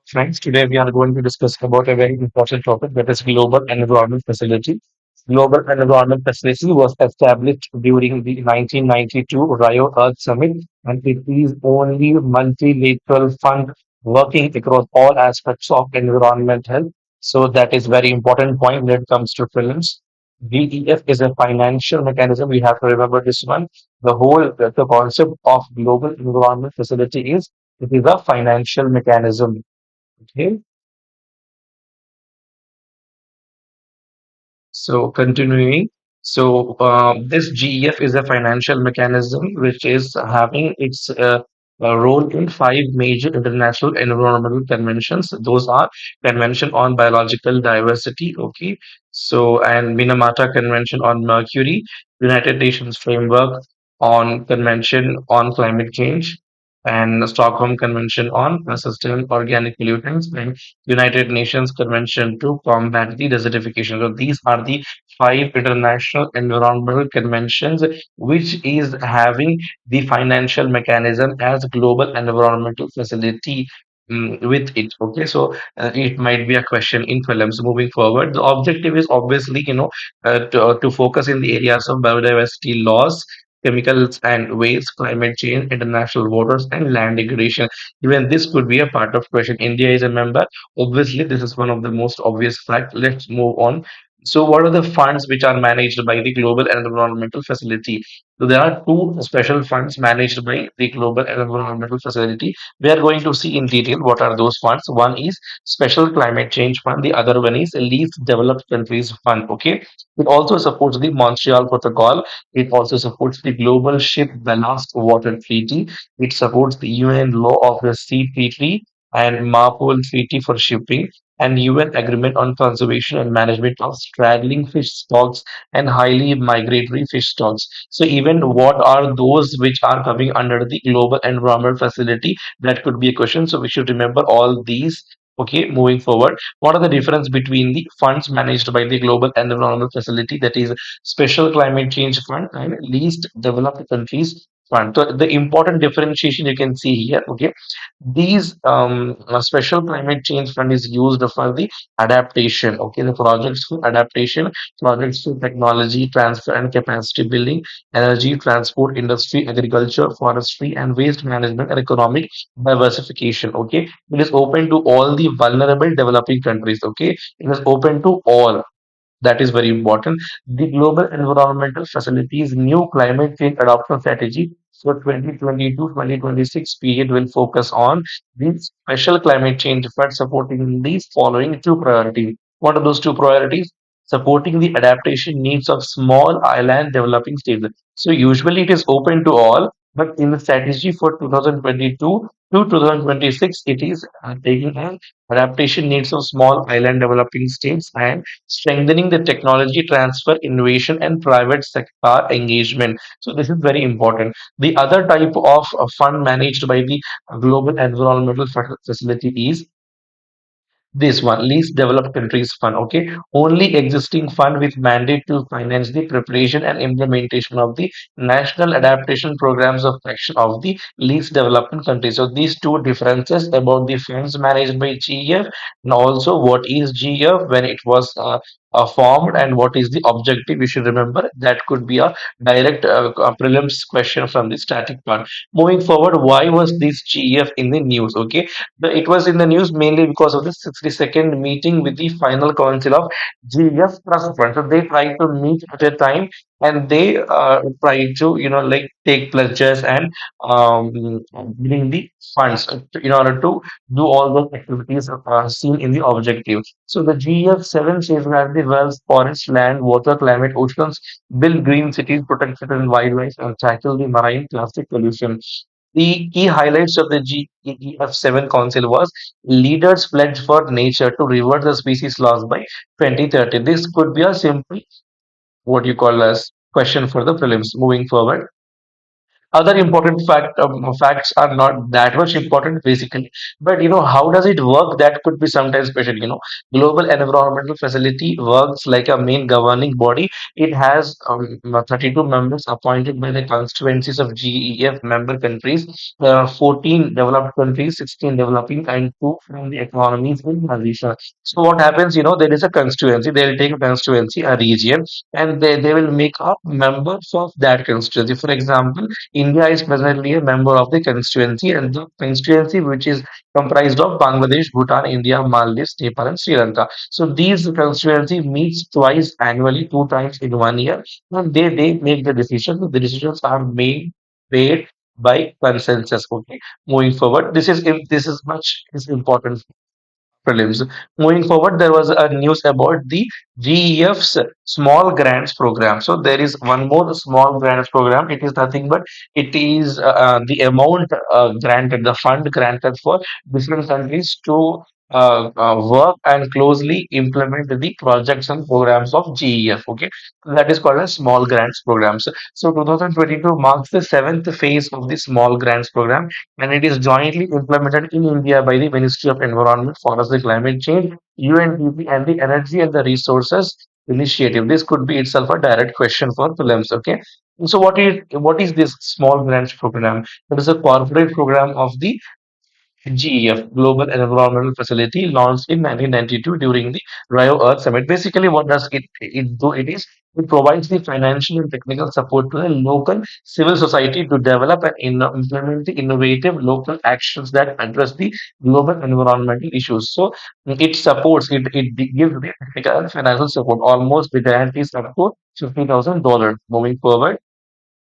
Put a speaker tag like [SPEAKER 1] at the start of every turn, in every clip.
[SPEAKER 1] Friends, today we are going to discuss about a very important topic, that is Global Environment Facility. Global Environment Facility was established during the 1992 Rio Earth Summit, and it is only multilateral fund working across all aspects of environment health. So that is very important point when it comes to films. VEF is a financial mechanism. We have to remember this one. The concept of Global Environment Facility is it is a financial mechanism. Okay, so continuing, this GEF is a financial mechanism which is having its role in five major international environmental conventions. Those are Convention on Biological Diversity, okay, and Minamata Convention on Mercury, United Nations Framework on Convention on Climate Change, and Stockholm Convention on Sustainable Organic Pollutants, and United Nations Convention to combat the desertification. So these are the five international environmental conventions which is having the financial mechanism as global environmental facility with it. Okay, so it might be a question in films moving forward. The objective is obviously, to focus in the areas of biodiversity loss, chemicals and waste, climate change, international waters, and land degradation. Even this could be a part of question. India is a member. Obviously, this is one of the most obvious fact. Let's move on. So, what are the funds which are managed by the Global Environmental Facility? So, there are two special funds managed by the Global Environmental Facility. We are going to see in detail what are those funds. One is Special Climate Change Fund. The other one is Least Developed Countries Fund. Okay, it also supports the Montreal Protocol. It also supports the Global Ship Ballast Water Treaty. It supports the UN Law of the Sea Treaty and MARPOL Treaty for shipping, and UN Agreement on Conservation and Management of Straddling Fish Stocks and Highly Migratory Fish Stocks. So, even what are those which are coming under the Global Environment Facility? That could be a question. So, we should remember all these. Okay, moving forward, what are the difference between the funds managed by the Global Environment Facility, that is Special Climate Change Fund, and Least Developed Countries Fund? So the important differentiation you can see here. Okay, these special climate change fund is used for the adaptation. Okay, the projects for adaptation, projects for technology transfer and capacity building, energy, transport, industry, agriculture, forestry, and waste management, and economic diversification. Okay, it is open to all the vulnerable developing countries. Okay, it is open to all. That is very important. The Global Environmental Facility's new climate change adoption strategy for 2022-2026 period will focus on the special climate change effort, supporting these following two priorities. What are those two priorities? Supporting the adaptation needs of small island developing states. So usually it is open to all, but in the strategy for 2022 to 2026, it is taking an adaptation needs of small island developing states and strengthening the technology transfer, innovation, and private sector engagement. So, this is very important. The other type of fund managed by the Global Environmental Facility is this one, least developed countries fund. Okay, only existing fund with mandate to finance the preparation and implementation of the national adaptation programs of action of the least developing countries. So these two differences about the funds managed by GEF, and also what is GEF when it was formed, and what is the objective. You should remember that could be a direct prelims question from the static part. Moving forward, why was this GEF in the news? Okay, it was in the news mainly because of the 62nd meeting with the final council of GEF Trust Fund. So they tried to meet at a time, and they tried to, take pledges and bring the funds in order to do all those activities seen in the objective. So the GEF 7 safeguard the wells, forest, land, water, climate, oceans, build green cities, protect certain wildlife, and tackle the marine plastic pollution. The key highlights of the GEF 7 Council was leaders pledged for nature to revert the species loss by 2030. This could be a simple, what you call as question for the prelims moving forward. Other important facts are not that much important basically, but how does it work? That could be sometimes special. Global Environmental Facility works like a main governing body. It has 32 members appointed by the constituencies of GEF member countries, 14 developed countries, 16 developing, and 2 from the economies in transition. So what happens, there is a constituency. They will take a constituency, a region, and they will make up members of that constituency. For example, India is presently a member of the constituency, and the constituency which is comprised of Bangladesh, Bhutan, India, Maldives, Nepal, and Sri Lanka. So these constituency meets twice annually, 2 times in 1 year, and they make the decisions. The decisions are made by consensus. Okay, moving forward, this is much is important prelims. Moving forward, there was a news about the GEF's small grants program. So there is one more small grants program. It is nothing but it is the amount granted, the fund granted for different countries to work and closely implement the projects and programs of GEF. Okay, that is called a small grants programs. So 2022 marks the seventh phase of the small grants program, and it is jointly implemented in India by the Ministry of Environment, Forest and Climate Change, UNDP, and the Energy and the Resources Initiative. This could be itself a direct question for prelims. Okay, so what is this small grants program? It is a corporate program of the GEF, Global Environmental Facility, launched in 1992 during the Rio Earth Summit. Basically, what does it do? It provides the financial and technical support to the local civil society to develop and implement the innovative local actions that address the global environmental issues. So it gives the technical and financial support. Almost the grant is up to $50,000. Moving forward,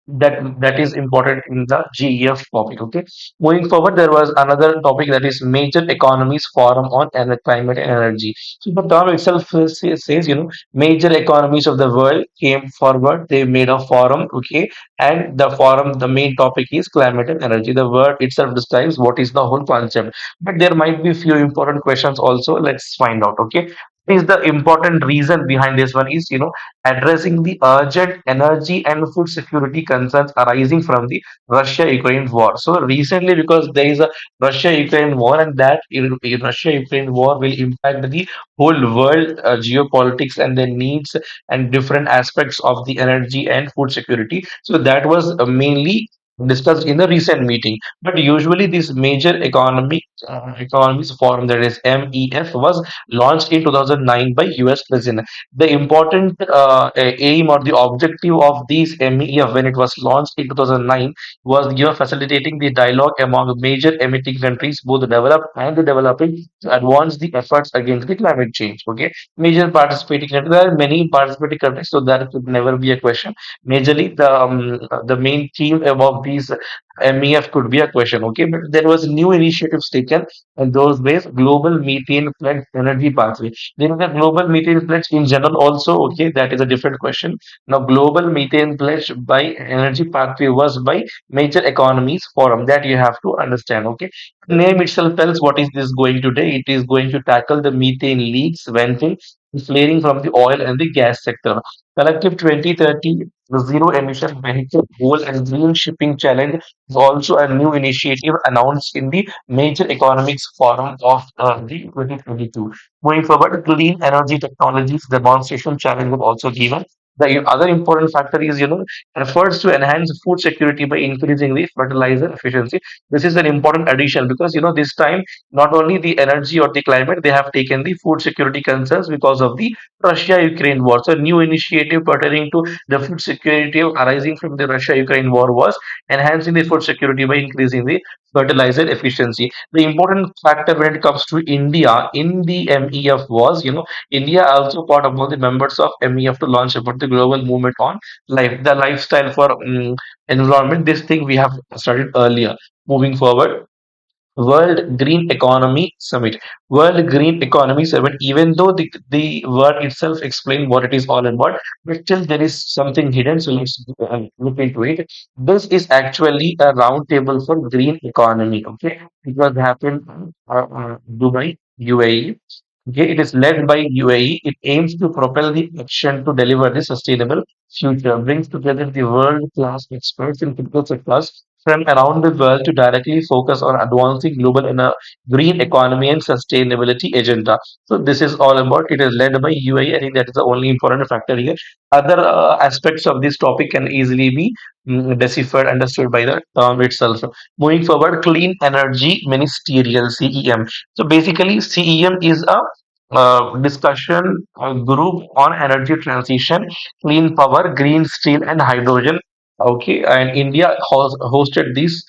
[SPEAKER 1] that is important in the GEF topic. Okay, moving forward, there was another topic, that is Major Economies Forum on Climate and Energy. So the term itself says, major economies of the world came forward. They made a forum. Okay, and the forum, the main topic is climate and energy. The word itself describes what is the whole concept, but there might be few important questions also. Let's find out. Okay, is the important reason behind this one is, addressing the urgent energy and food security concerns arising from the Russia-Ukraine war. So recently, because there is a Russia-Ukraine war, and that Russia-Ukraine war will impact the whole world geopolitics and the needs and different aspects of the energy and food security. So that was mainly discussed in the recent meeting. But usually, this major economies forum, that is MEF, was launched in 2009 by US President. The important aim or the objective of these MEF when it was launched in 2009 was, facilitating the dialogue among major emitting countries, both the developed and the developing, to advance the efforts against the climate change. Okay, major participating countries. There are many participating countries, so that could never be a question. Majorly, the main theme above these MEF could be a question. Okay, but there was new initiatives taken in those ways. Global methane pledge energy pathway. There is a global methane pledge in general also. Okay, that is a different question. Now, global methane pledge by energy pathway was by major economies forum, that you have to understand. Okay, the name itself tells what is this going to do. It is going to tackle the methane leaks, venting, flaring from the oil and the gas sector. Collective 2030 zero emission vehicle goal and green shipping challenge is also a new initiative announced in the major economics forum of the 2022. Moving forward, clean energy technologies demonstration challenge was also given. The other important factor is, efforts to enhance food security by increasing the fertilizer efficiency. This is an important addition because, this time not only the energy or the climate, they have taken the food security concerns because of the Russia-Ukraine war. So, new initiative pertaining to the food security arising from the Russia-Ukraine war was enhancing the food security by increasing the fertilizer efficiency. The important factor when it comes to India in the MEF was, India also part among the members of MEF to launch about the global movement on the lifestyle for environment. This thing we have started earlier. Moving forward, World Green Economy Summit. World Green Economy Summit, even though the word itself explains what it is all about, but still there is something hidden, so let's look into it. This is actually a roundtable for green economy. Okay, it was happened Dubai, UAE. Okay, it is led by UAE. It aims to propel the action to deliver the sustainable future, brings together the world-class experts in critical sectors from around the world to directly focus on advancing global and green economy and sustainability agenda. So this is all about. It is led by UAE. I think that is the only important factor here. Other aspects of this topic can easily be deciphered, understood by the term itself. Moving forward, clean energy ministerial (CEM). So basically, CEM is a discussion group on energy transition, clean power, green steel, and hydrogen. Okay, and India hosted this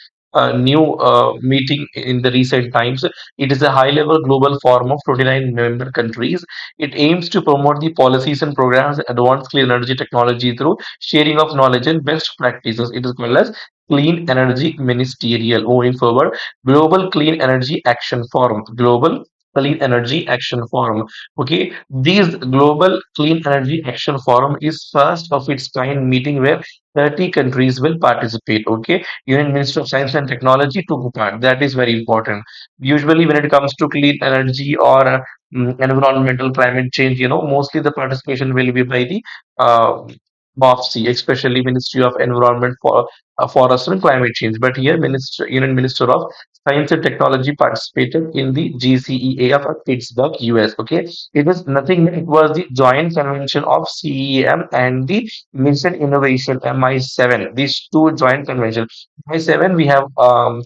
[SPEAKER 1] new meeting in the recent times. It is a high-level global forum of 29 member countries. It aims to promote the policies and programs that advance clean energy technology through sharing of knowledge and best practices. It is called as Clean Energy Ministerial. Moving forward, Global Clean Energy Action Forum. Global Clean Energy Action Forum. Okay, this Global Clean Energy Action Forum is first of its kind meeting where 30 countries will participate. Okay, Union Minister of Science and Technology took part. That is very important. Usually, when it comes to clean energy or environmental climate change, mostly the participation will be by the uh, MOFC, especially Ministry of Environment for Forest and Climate Change. But here, Union Minister of Science and Technology participated in the GCEA of Pittsburgh, US. Okay, it was nothing. It was the joint convention of CEM and the Mission Innovation MI7. These two joint conventions. MI7 we have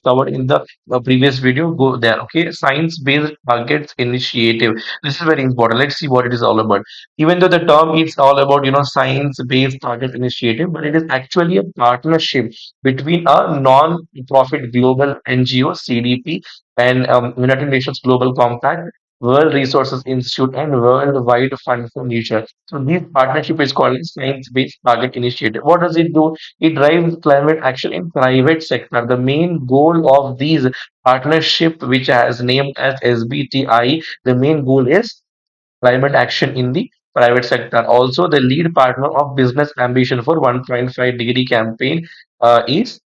[SPEAKER 1] covered in the previous video. Go there. Okay, Science-Based Targets Initiative. This is very important. Let's see what it is all about. Even though the term is all about science-based target initiative, but it is actually a partnership between a non-profit global NGO, CDP, and United Nations Global Compact, World Resources Institute, and Worldwide Fund for Nature. So this partnership is called Science-Based Target Initiative. What does it do? It drives climate action in private sector. The main goal of these partnership, which has named as SBTI, the main goal is climate action in the private sector. Also, the lead partner of Business Ambition for 1.5-degree campaign is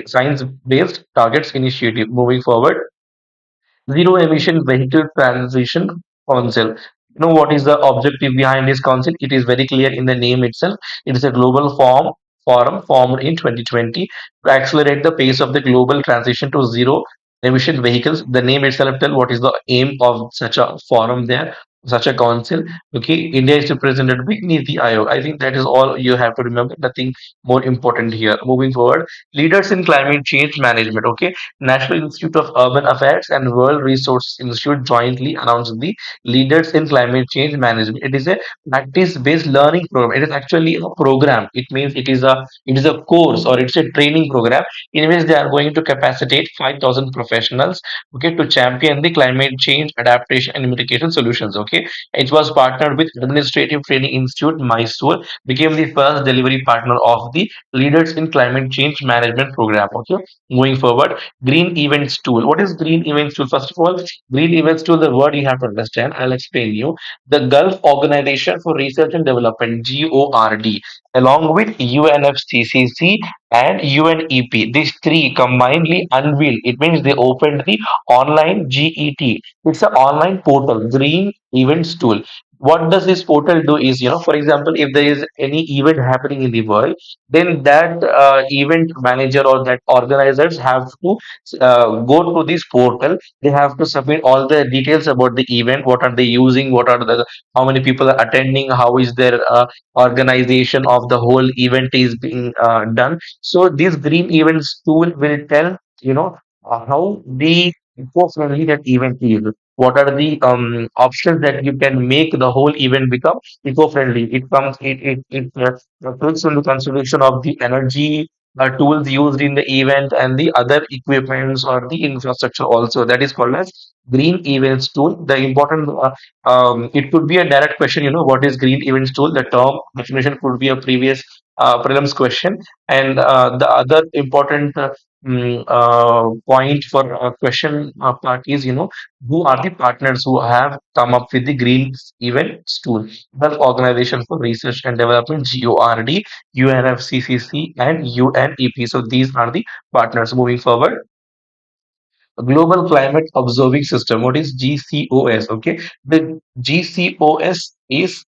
[SPEAKER 1] Science Based Targets Initiative. Moving forward, Zero Emission Vehicle Transition Council. You know what is the objective behind this council? It is very clear in the name itself. It is a global forum formed in 2020 to accelerate the pace of the global transition to zero emission vehicles. The name itself tells what is the aim of such a forum there, such a council. Okay, India is represented by Niti Ayog. I think that is all you have to remember. Nothing more important here. Moving forward, leaders in climate change management. Okay, National Institute of Urban Affairs and World Resources Institute jointly announced the Leaders in Climate Change Management. It is a practice-based learning program. It is actually a program. It means it is a course or it's a training program in which they are going to capacitate 5,000 professionals, okay, to champion the climate change adaptation and mitigation solutions. Okay, it was partnered with Administrative Training Institute Mysore, became the first delivery partner of the Leaders in Climate Change Management program. Okay, moving forward, Green Events Tool. What is Green Events Tool? First of all, Green Events Tool, the word you have to understand. I'll explain you. The Gulf Organization for Research and Development, GORD, along with UNFCCC and UNEP. These three combinedly unveiled. It means they opened the online GET. It's an online portal, Green Events Tool. What does this portal do is, for example, if there is any event happening in the world, then that event manager or that organizers have to go to this portal. They have to submit all the details about the event. What are they using? What are the how many people are attending? How is their organization of the whole event is being done? So this green events tool will tell how the eco-friendly that event is. What are the options that you can make the whole event become eco-friendly? It takes into consideration of the energy tools used in the event and the other equipments or the infrastructure also. That is called as green events tool. The important it could be a direct question. What is green events tool? The term definition could be a previous prelims question, and the other important point for question part is who are the partners who have come up with the green events tool? Gulf Organization for Research and Development, GORD, UNFCCC, and UNEP. So these are the partners. Moving forward, Global Climate Observing System. What is GCOS? Okay, the GCOS is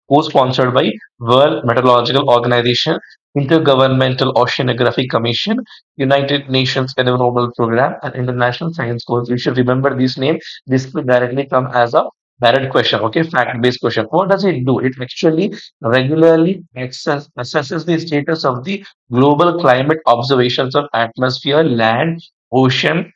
[SPEAKER 1] co-sponsored by World Meteorological Organization, Intergovernmental Oceanography Commission, United Nations Environmental Program, and International Science Council. You should remember this name. This will directly come as a direct question, okay, fact-based question. What does it do? It actually regularly assesses the status of the global climate observations of atmosphere, land, ocean,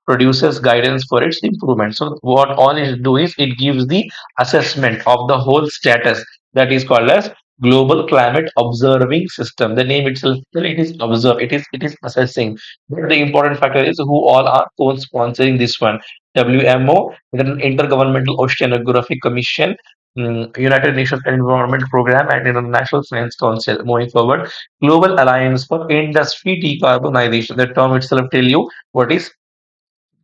[SPEAKER 1] produces guidance for its improvement. So what all it do is it gives the assessment of the whole status, that is called as global climate observing system. The name itself, well, it is observe, it is assessing. But the important factor is who all are co-sponsoring this one. WMO, Intergovernmental Oceanographic Commission, United Nations Environment Program, and International Science Council. Moving forward, Global Alliance for Industry Decarbonization. The term itself tell you what is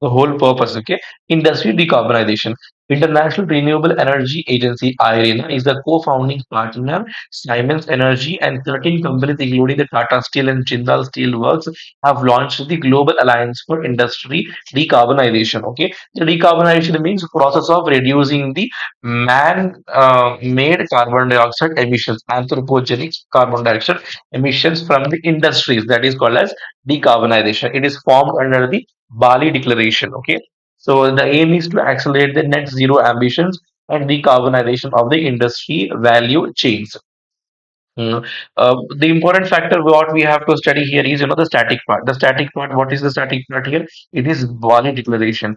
[SPEAKER 1] the whole purpose. Okay, industry decarbonization. International Renewable Energy Agency IRENA is the co-founding partner. Siemens Energy and 13 companies, including the Tata Steel and Jindal Steel Works, have launched the Global Alliance for Industry Decarbonization. Okay, the decarbonization means process of reducing the man-made carbon dioxide emissions, anthropogenic carbon dioxide emissions from the industries. That is called as decarbonization. It is formed under the Bali Declaration. Okay, so the aim is to accelerate the net zero ambitions and decarbonization of the industry value chains. Mm. The important factor what we have to study here is the static part. The static part. What is the static part here? It is Bali Declaration.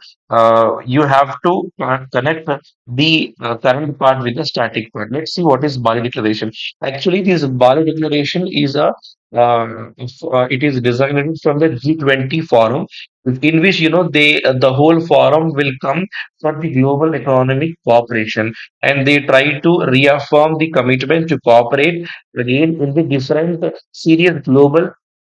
[SPEAKER 1] You have to connect the current part with the static part. Let's see what is Bali Declaration. Actually, this Bali Declaration is a it is designated from the G20 forum, in which the whole forum will come for the global economic cooperation, and they try to reaffirm the commitment to cooperate again in the different serious global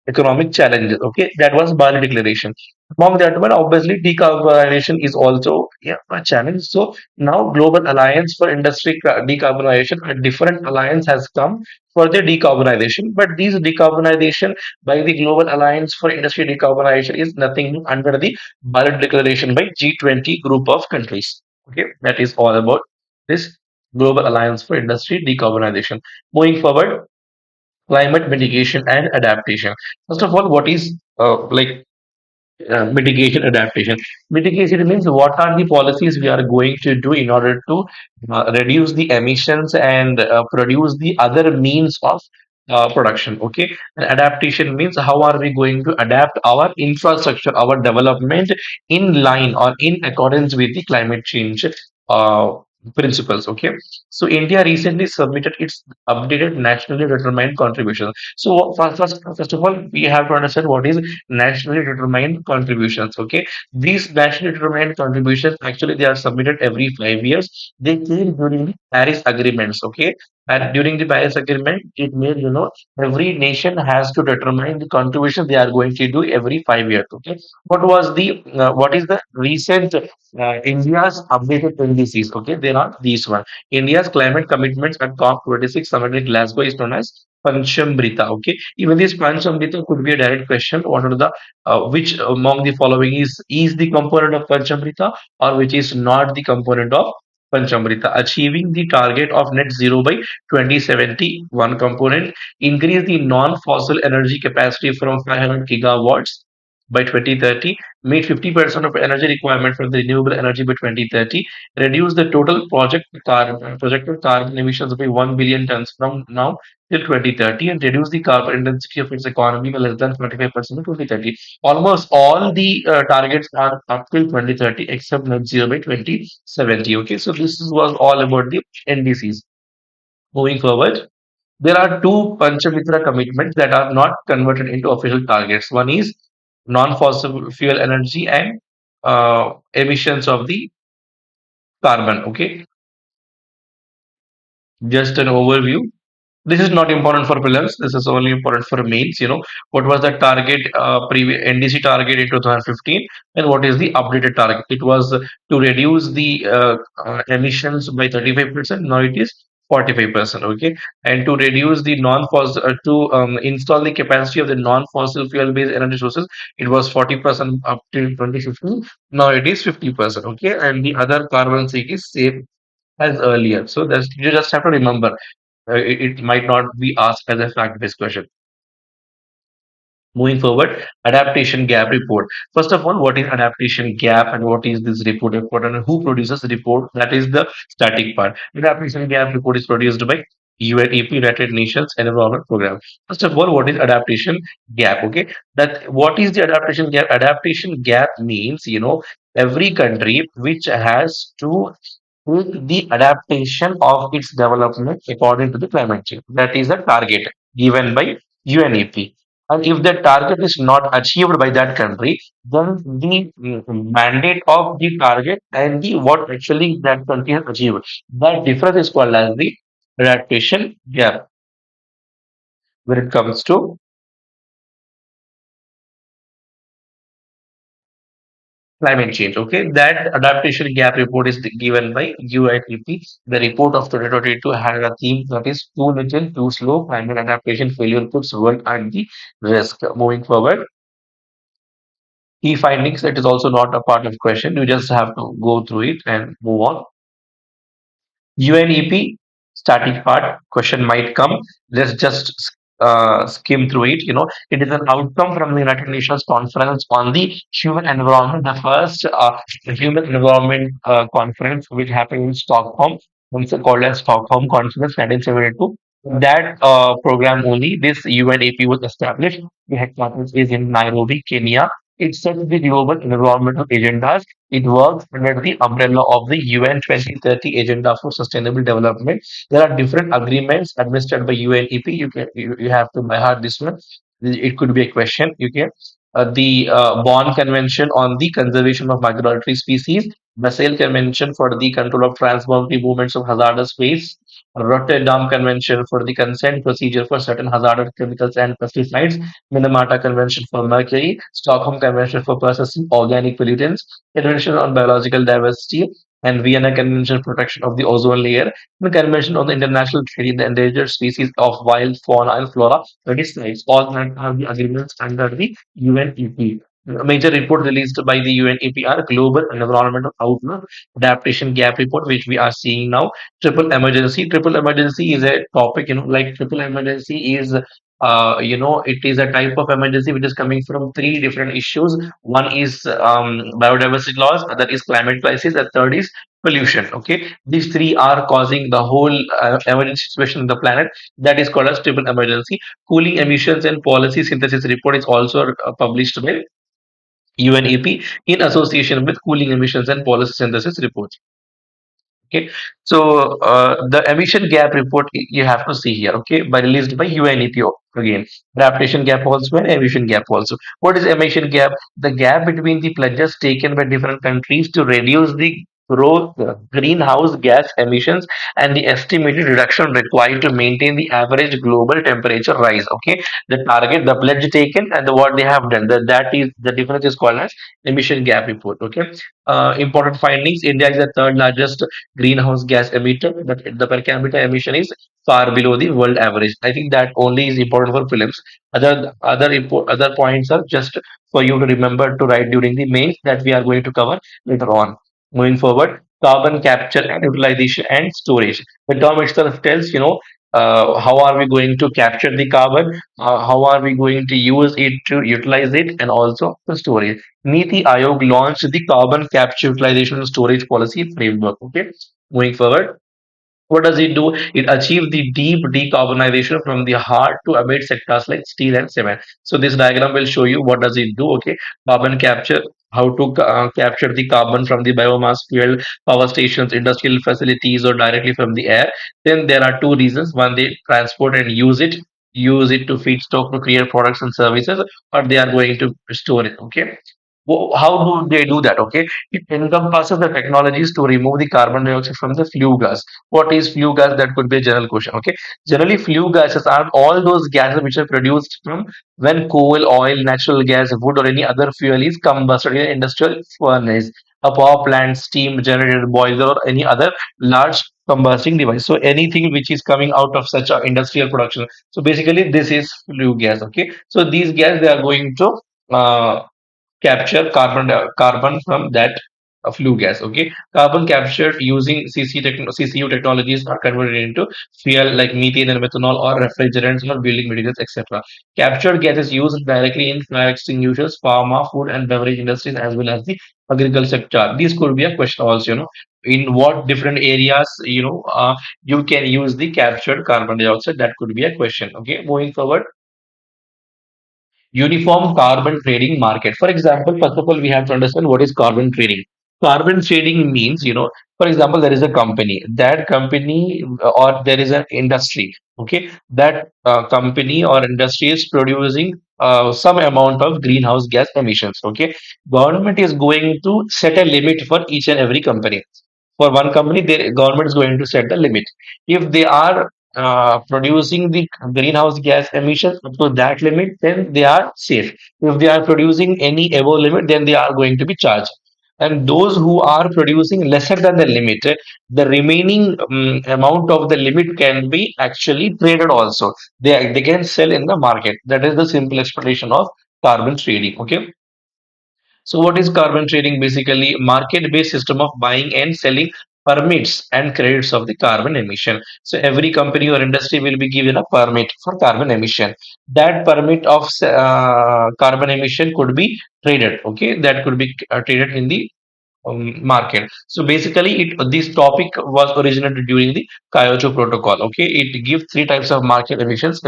[SPEAKER 1] economic challenges. Okay, that was Bali Declaration. Among that one, obviously, decarbonization is also, yeah, a challenge. So now, Global Alliance for Industry Decarbonization, a different alliance has come for the decarbonization. But these decarbonization by the Global Alliance for Industry Decarbonization is nothing new under the Bali Declaration by G20 group of countries. Okay, that is all about this Global Alliance for Industry Decarbonization. Moving forward, climate mitigation and adaptation. First of all, what is mitigation adaptation? Mitigation means what are the policies we are going to do in order to reduce the emissions and produce the other means of production. Okay, and adaptation means how are we going to adapt our infrastructure, our development in line or in accordance with the climate change uh, principles. Okay, so India recently submitted its updated nationally determined contribution. So first of all, we have to understand what is nationally determined contributions. Okay, these nationally determined contributions actually they are submitted every 5 years. They came during the Paris agreements. Okay, and during the Paris agreement, it made every nation has to determine the contribution they are going to do every 5 years. Okay, what is the recent India's updated NDCs? Okay, they are these one. India's climate commitments at COP26 summit in Glasgow is known as Panchamrita. Okay, even this Panchamrita could be a direct question. What are the which among the following is the component of Panchamrita, or which is not the component of Panchamrita? Achieving the target of net zero by 2070, one component. Increase the non-fossil energy capacity from 500 gigawatts by 2030. Meet 50% of energy requirement from the renewable energy by 2030. Reduce the total projected carbon emissions by 1 billion tons from now till 2030, and reduce the carbon intensity of its economy by less than 25% by 2030. Almost all the targets are up till 2030 except net zero by 2070. Okay, so was all about the NDCs. Moving forward, there are two Panchamitra commitments that are not converted into official targets. One is non-fossil fuel energy and emissions of the carbon. Okay, just an overview. This is not important for prelims. This is only important for mains. What was the target, previous NDC target in 2015, and what is the updated target? It was to reduce the emissions by 35%. Now it is 45%. Okay, and to reduce the non-fossil, to install the capacity of the non-fossil fuel-based energy sources, it was 40% up to 2015. Now it is 50%. Okay, and the other carbon sink is same as earlier. So that's, you just have to remember. It might not be asked as a fact-based question. Moving forward, adaptation gap report. First of all, what is adaptation gap and what is this report and who produces the report? That is the static part. Adaptation gap report is produced by UNEP, United Nations Environment Program. First of all, what is adaptation gap? Okay, that what is the adaptation gap? Adaptation gap means, every country which has to take the adaptation of its development according to the climate change. That is the target given by UNEP. And if the target is not achieved by that country, then the mandate of the target and the what actually that country has achieved, that difference is called as the adaptation gap. When it comes to climate change. Okay, that adaptation gap report is given by UITP. The report of 2022 had a theme that is too little, too slow. Climate adaptation failure puts world at the risk. Moving forward, key findings. It is also not a part of question. You just have to go through it and move on. UNEP static part question might come. Let's just skim through it. It is an outcome from the United Nations Conference on the Human Environment, the first Human Environment Conference, which happened in Stockholm. It's called as Stockholm Conference 1972. That program only, this UNEP was established. The headquarters is in Nairobi, Kenya. It sets the global environmental agendas. It works under the umbrella of the UN 2030 Agenda for Sustainable Development. There are different agreements administered by UNEP. You have to by heart this one. It could be a question. You can the Bonn Convention on the Conservation of Migratory Species, Basel Convention for the Control of Transboundary Movements of Hazardous Waste, Rotterdam Convention for the consent procedure for certain hazardous chemicals and pesticides, Minamata Convention for mercury, Stockholm Convention for processing organic pollutants, Convention on Biological Diversity, and Vienna Convention for Protection of the Ozone Layer, the Convention on the International Trade in the Endangered Species of Wild Fauna and Flora, pesticides. All that are the agreements under the UNEP. A major report released by the UNEP are Global Environmental Outlook, Adaptation Gap Report, which we are seeing now. Triple emergency. Triple emergency is a topic, like triple emergency is it is a type of emergency which is coming from three different issues. One is biodiversity loss, other is climate crisis, and third is pollution. Okay, these three are causing the whole emergency situation in the planet. That is called as triple emergency. Cooling emissions and policy synthesis report is also published by UNEP in association with cooling emissions and policy synthesis reports. Okay, so the emission gap report you have to see here. Okay, by released by UNEP again. Adaptation gap also and emission gap also. What is emission gap? The gap between the pledges taken by different countries to reduce the growth greenhouse gas emissions and the estimated reduction required to maintain the average global temperature rise. Okay, the target, the pledge taken, and what they have done. That is the difference is called as emission gap report. Okay, important findings. India is the third largest greenhouse gas emitter, but the per capita emission is far below the world average. I think that only is important for prelims. Other points are just for you to remember to write during the mains that we are going to cover later on. Moving forward, carbon capture and utilization and storage. The term itself tells, how are we going to capture the carbon, how are we going to use it to utilize it, and also the storage. Niti Aayog launched the carbon capture utilization and storage policy framework. Okay, moving forward, what does it do? It achieves the deep decarbonization from the hard to amid sectors like steel and cement. So this diagram will show you what does it do. Okay, carbon capture, how to capture the carbon from the biomass fuel, power stations, industrial facilities, or directly from the air. Then there are two reasons: one, they transport and use it to feedstock to create products and services, or they are going to store it. Okay, how do they do that? Okay, it encompasses the technologies to remove the carbon dioxide from the flue gas. What is flue gas? That could be a general question. Okay, generally flue gases are all those gases which are produced from when coal, oil, natural gas, wood, or any other fuel is combusted in an industrial furnace. a power plant, steam generator, boiler, or any other large combusting device. So anything which is coming out of such a industrial production. So basically, this is flue gas. Okay, so these gas they are going to uh, capture carbon from that flue gas. Okay, carbon captured using CCU technologies are converted into fuel like methane and methanol or refrigerants or building materials, etc. Captured gas is used directly in fire extinguishers, pharma, food and beverage industries, as well as the agriculture sector. This could be a question also. In what different areas you can use the captured carbon dioxide. That could be a question. Okay, moving forward, uniform carbon trading market. For example, first of all, we have to understand what is carbon trading. Carbon trading means, for example, there is a company. That company or there is an industry. Okay, that company or industry is producing some amount of greenhouse gas emissions. Okay, government is going to set a limit for each and every company. For one company, the government is going to set the limit. If they are producing the greenhouse gas emissions up to that limit, then they are safe. If they are producing any above limit, then they are going to be charged. And those who are producing lesser than the limit, the remaining amount of the limit can be actually traded also. They can sell in the market. That is the simple explanation of carbon trading. Okay. So what is carbon trading? Basically, market-based system of buying and selling permits and credits of the carbon emission. So every company or industry will be given a permit for carbon emission. That permit of carbon emission could be traded. Okay, that could be traded in the market. So basically, this topic was originated during the Kyoto Protocol. Okay, it gives three types of market emissions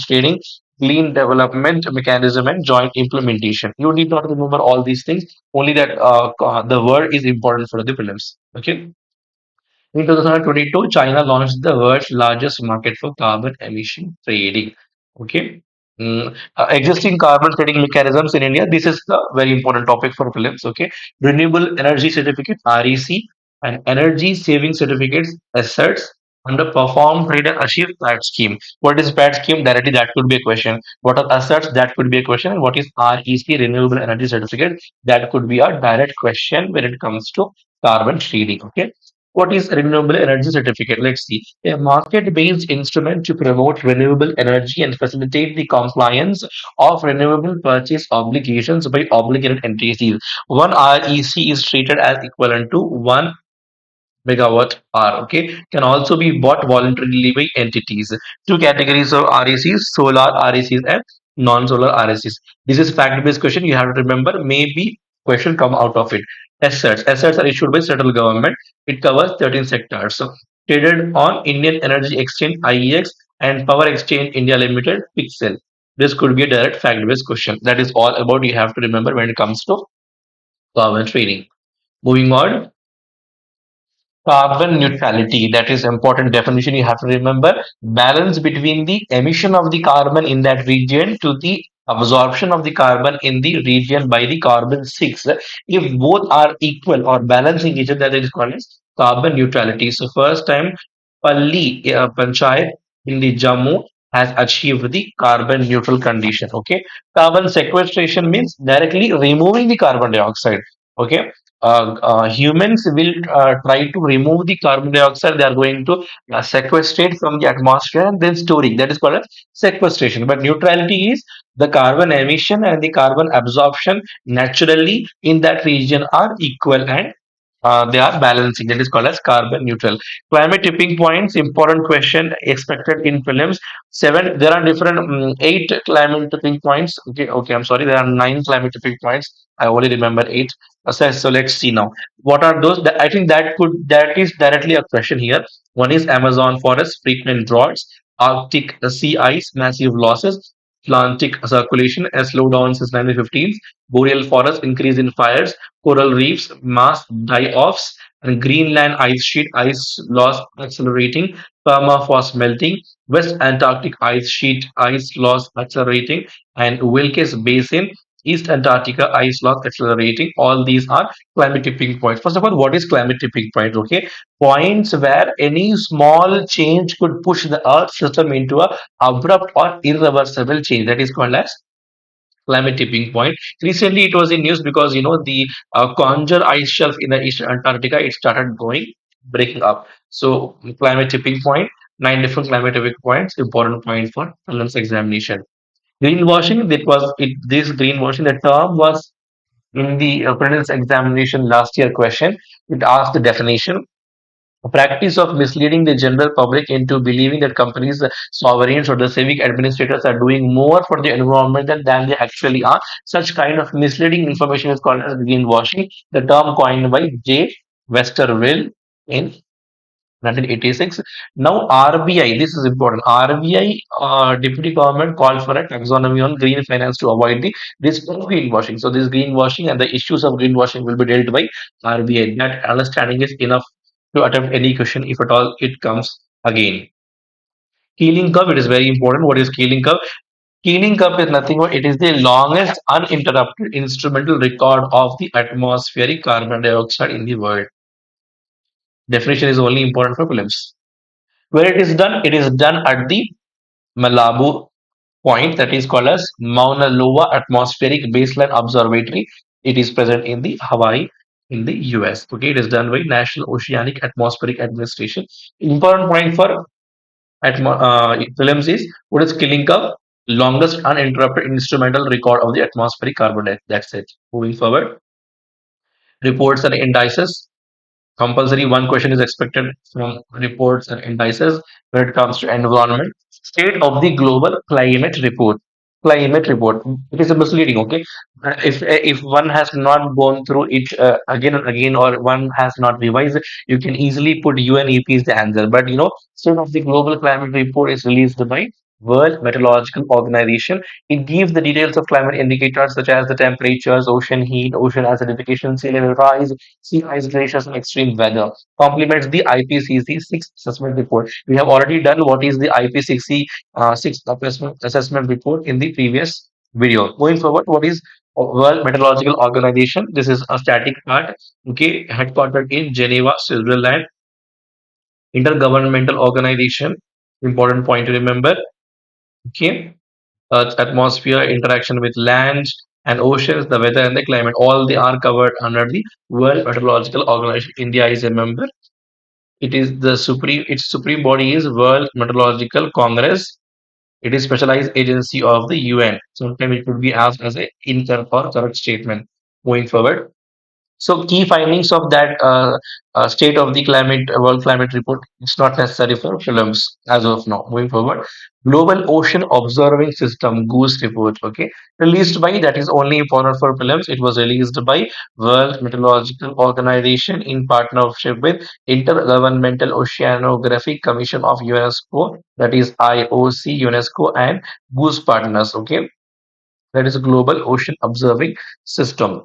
[SPEAKER 1] trading, clean development mechanism, and joint implementation. You need not remember all these things. Only that the word is important for the prelims. Okay. In 2022, China launched the world's largest market for carbon emission trading. Okay. Existing carbon trading mechanisms in India. This is the very important topic for prelims. Okay. Renewable energy certificate (REC) and energy saving certificates (asserts) under perform trade and achieve PAT scheme. What is PAT scheme? Directly, that could be a question. What are asserts? That could be a question. And what is REC, renewable energy certificate? That could be a direct question when it comes to carbon trading. Okay. What is renewable energy certificate? Let's see. A market-based instrument to promote renewable energy and facilitate the compliance of renewable purchase obligations by obligated entities. One REC is treated as equivalent to 1 megawatt hour. Okay, can also be bought voluntarily by entities. Two categories of RECs: solar RECs and non-solar RECs. This is fact-based question. You have to remember. Maybe question come out of it. Assets are issued by central government. It covers 13 sectors. So, traded on Indian Energy Exchange (IEX) and Power Exchange India Limited (PIXEL). This could be a direct fact-based question. That is all about you have to remember when it comes to carbon trading. Moving on, carbon neutrality, that is important definition you have to remember. Balance between the emission of the carbon in that region to the absorption of the carbon in the region by the carbon sinks. If both are equal or balancing each other, that is called as carbon neutrality. So first time Palli Panchayat in the Jammu has achieved the carbon neutral condition. Okay, carbon sequestration means directly removing the carbon dioxide. Okay, humans will try to remove the carbon dioxide. They are going to sequestrate from the atmosphere and then storing. That is called as sequestration. But neutrality is the carbon emission and the carbon absorption naturally in that region are equal and they are balancing. That is called as carbon neutral. Climate tipping points, important question expected in prelims. Seven, there are different eight climate tipping points. Okay, I'm sorry. There are nine climate tipping points. I only remember eight. So let's see now. What are those? I think that is directly a question here. One is Amazon forest, frequent droughts, Arctic sea ice, massive losses, Atlantic circulation, a slowdown since 1915s, boreal forest, increase in fires, coral reefs, mass die-offs, and Greenland ice sheet ice loss accelerating, permafrost melting, West Antarctic ice sheet ice loss accelerating, and Wilkes Basin, East Antarctica ice loss accelerating. All these are climate tipping points. First of all, what is climate tipping point? Okay, points where any small change could push the Earth system into a abrupt or irreversible change. That is called as climate tipping point. Recently, it was in news because the Conger ice shelf in the Eastern Antarctica, it started going breaking up. So climate tipping point, nine different climate tipping points, important point for prelims examination. Greenwashing, that was it. This greenwashing, the term was in the prelims examination last year question. It asked the definition: a practice of misleading the general public into believing that companies, sovereigns, or the civic administrators are doing more for the environment than they actually are. Such kind of misleading information is called as greenwashing, the term coined by J. Westerville in 1986. Now, RBI, this is important. RBI deputy government called for a taxonomy on green finance to avoid the risk of greenwashing. So, this greenwashing and the issues of greenwashing will be dealt by RBI. That understanding is enough to attempt any question if at all it comes again. Keeling curve, it is very important. What is Keeling curve? Keeling curve is nothing but it is the longest uninterrupted instrumental record of the atmospheric carbon dioxide in the world. Definition is only important for prelims. Where it is done at the Malabo point, that is called as Mauna Loa Atmospheric Baseline Observatory. It is present in the Hawaii in the US. Okay, it is done by National Oceanic Atmospheric Administration. Important point for prelims is what is killing curve? Longest uninterrupted instrumental record of the atmospheric carbon dioxide. That's it. Moving forward, reports and indices. Compulsory one question is expected from reports and indices when it comes to environment. State of the global climate report. Climate report. It is a misleading. Okay, if one has not gone through it again and again, or one has not revised it, you can easily put UNEP is the answer. But state of the global climate report is released by World Meteorological Organization. It gives the details of climate indicators such as the temperatures, ocean heat, ocean acidification, sea level rise, sea ice glaciers, and extreme weather. Complements the IPCC 6 assessment report. We have already done what is the IPCC 6 assessment report in the previous video. Going forward, what is World Meteorological Organization? This is a static part. Okay, headquartered in Geneva, Switzerland. Intergovernmental organization. Important point to remember. Okay, Earth's atmosphere, interaction with land and oceans, the weather and the climate, all they are covered under the World Meteorological Organization. India is a member. It is the supreme. Its supreme body is World Meteorological Congress. It is specialized agency of the UN. Sometimes it could be asked as a incorrect or correct statement. Moving forward. So key findings of that state of the climate world climate report. It's not necessary for films as of now. Moving forward, global ocean observing system goose report. Okay, released by, that is only important for films. It was released by World Meteorological Organization in partnership with Intergovernmental Oceanographic Commission of UNESCO. That is IOC, UNESCO, and Goose partners. Okay, that is a global ocean observing system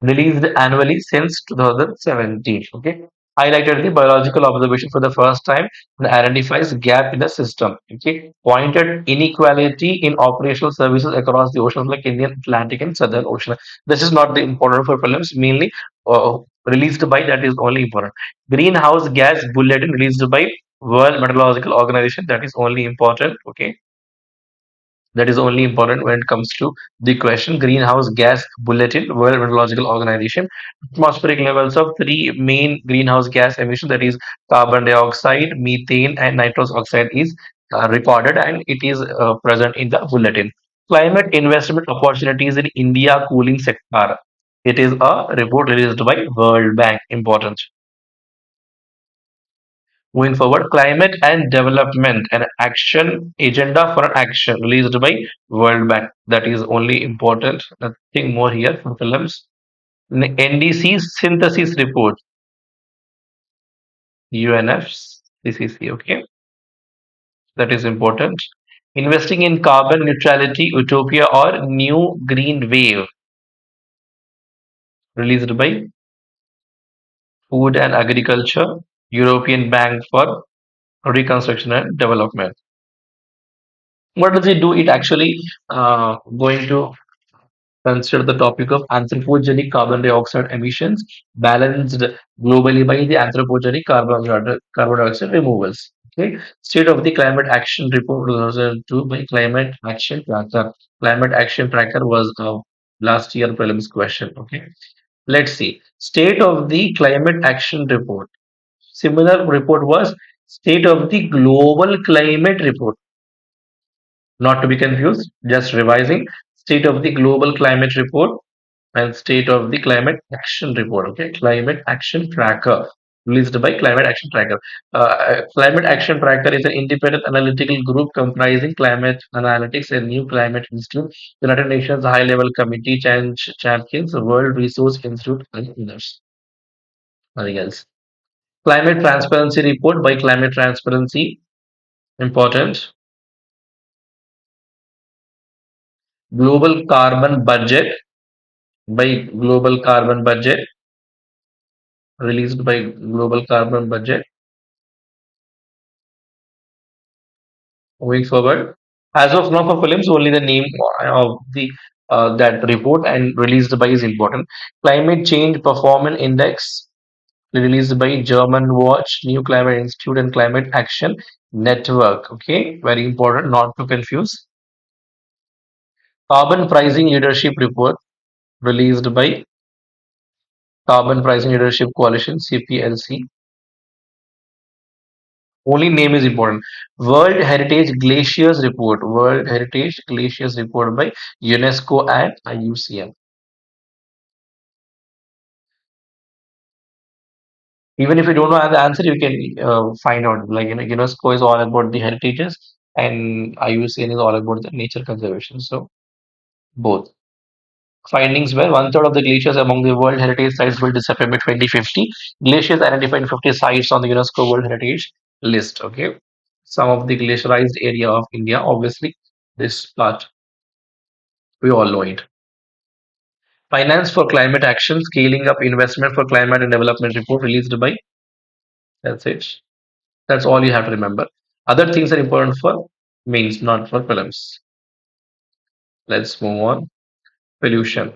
[SPEAKER 1] released annually since 2017. Okay, highlighted the biological observation for the first time and identifies gap in the system. Okay, pointed inequality in operational services across the oceans like Indian, Atlantic, and Southern Ocean. This is not the important for prelims. Mainly released by, that is only important. Greenhouse gas bulletin released by World Meteorological Organization. That is only important. Okay, that is only important when it comes to the question. Greenhouse gas bulletin, World Meteorological Organization. Atmospheric levels of three main greenhouse gas emissions, that is carbon dioxide, methane, and nitrous oxide, is recorded, and it is present in the bulletin. Climate investment opportunities in India cooling sector. It is a report released by World Bank. Important. Moving forward, climate and development, an action agenda for an action released by World Bank. That is only important. Nothing more here for films. NDC synthesis report, UNFCCC. Okay, that is important. Investing in carbon neutrality, utopia, or new green wave, released by Food and Agriculture, European Bank for Reconstruction and Development. What does it do? It actually going to consider the topic of anthropogenic carbon dioxide emissions balanced globally by the anthropogenic carbon dioxide removals. Okay. State of the Climate Action Report 2002 by Climate Action Tracker. Climate Action Tracker was last year prelims question. Okay. Let's see. State of the Climate Action Report. Similar report was State of the Global Climate Report. Not to be confused, just revising. State of the Global Climate Report and State of the Climate Action Report. Okay, Climate Action Tracker released by Climate Action Tracker. Climate Action Tracker is an independent analytical group comprising climate analytics and new climate institute, United Nations High Level Committee champions, World Resource Institute, and others. Nothing else. Climate Transparency Report by Climate Transparency. Important. Global Carbon Budget by Global Carbon Budget, released by Global Carbon Budget. Moving forward, as of now for films, only the name of the that report and released by is important. Climate Change Performance Index, released by German Watch, New Climate Institute, and Climate Action Network. Okay, very important, not to confuse. Carbon Pricing Leadership Report, released by Carbon Pricing Leadership Coalition (CPLC). Only name is important. World Heritage Glaciers Report. World Heritage Glaciers Report by UNESCO and IUCN. Even if you don't know the answer, you can find out. Like UNESCO is all about the heritages, and IUCN is all about the nature conservation. So both. Findings were one third of the glaciers among the World Heritage sites will disappear by 2050. Glaciers identified in 50 sites on the UNESCO World Heritage list. Okay, some of the glaciarized area of India, obviously, this part we all know it. Finance for Climate Action, Scaling Up Investment for Climate and Development report released by. That's it. That's all you have to remember. Other things are important for mains, not for prelims. Let's move on. Pollution.